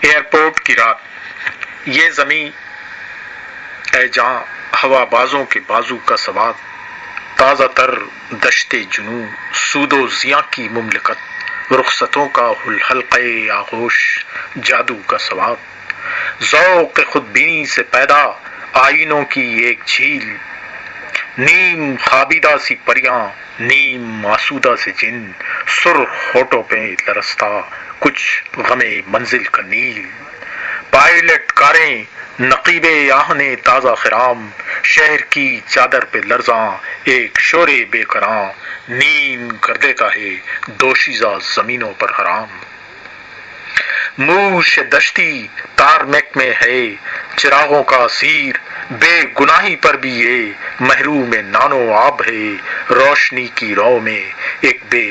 airport کی رات، یہ زمیں اے جہاں ہوا بازوں کے بازو کا سواد، تازہ تر دشت جنوں سود و زیاں کی مملکت، رخصتوں کا حلقے آغوش جادو کا سواد، ذوق خود بینی سے پیدا آئینوں کی ایک جھیل، نیم خوابیدہ سی پریاں، نیم آسودہ سے جن، سرخ ہونٹوں پہ لرزتا کچھ غم منزل کا نیل، پائلٹ کاریں نقیب آہنے تازہ خرام، شہر کی چادر پہ لرزاں ایک شور بے کراں، نیند کر دیتا ہے دوشیزہ زمینوں پر حرام، موش دشتی تارمیک میں ہے چراغوں کا سیر، بے گناہی پر بھی یہ محروم نانو آب ہے، روشنی کی رو میں ایک بے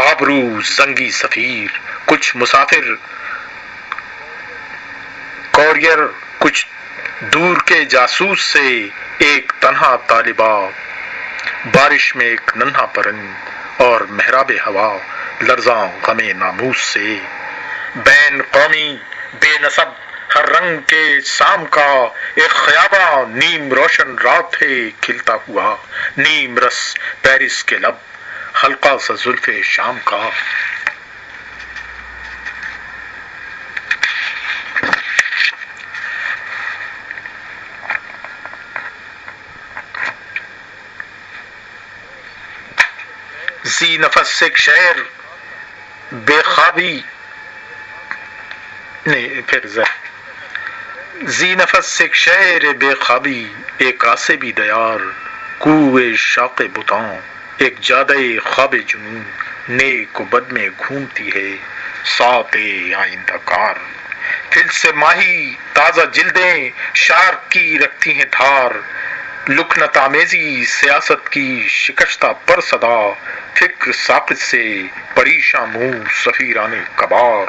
آبرو زنگی سفیر، کچھ مسافر کورئر، کچھ دور کے جاسوس سے ایک تنہا طالبہ، بارش میں ایک ننھا پرند اور محراب ہوا لرزاں غم ناموس سے، بین قومی بے نسب ہر رنگ کے شام کا ایک خیاباں، نیم روشن رات ہے کھلتا ہوا، نیم رس پیرس کے لب حلقہ سا زلف شام کا، زی نفس ایک شعر بے خوابی زی نفس ایک شعر بے خوابی، ایک آسبی دیار کوئے شاق بتاں، ایک جادہ خواب جنوں نیک و بد میں گھومتی ہے ساعت آئندہ کار، دل سے ماہی تازہ جلدیں شارک کی رکھتی ہیں دھار، لکنت آمیزی سیاست کی شکستہ پر صدا، فکر ساقط سے پریشاں منہ سفیران کبار،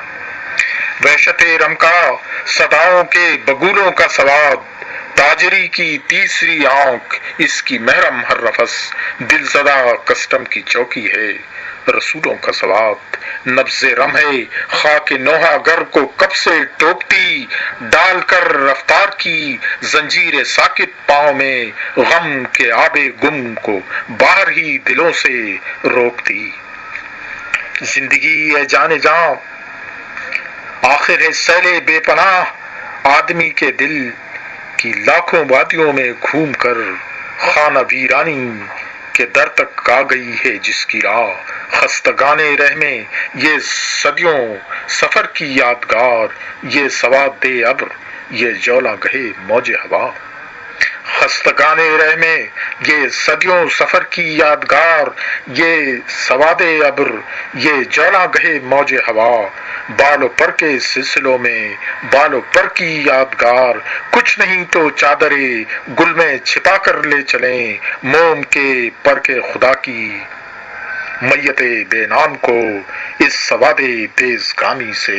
وحشت رم کا صداؤں کے بگولوں کا سواد، تاجری کی تیسری آنکھ اس کی محرم ہر نفس، دل زدہ کسٹم کی چوکی ہے رسولوں کا سواد، نبض رم ہے خاک نوحہ گر کو کب سے ٹوکتی، ڈال کر رفتار کی زنجیر ساکت پاؤں میں، غم کے آب گم کو باہر ہی دلوں سے روکتی، زندگی ہے جان جاں آخر ہے سیل بے پناہ، آدمی کے دل کی لاکھوں وادیوں میں گھوم کر خانہ ویرانی کے در تک آ گئی ہے جس کی راہ، خستگان رہ میں یہ صدیوں سفر کی یادگار، یہ سواد ابر یہ جولاں گہے موج ہوا، خستگان رہ میں یہ صدیوں سفر کی یادگار، یہ سواد ابر یہ جولاں گہے موج ہوا، بال و پر کے سلسلوں میں بال و پر کی یادگار، کچھ نہیں تو چادر گل میں چھپا کر لے چلیں، موم کے پر کے خدا کی میت بے نام کو اس سواد تیز گامی سے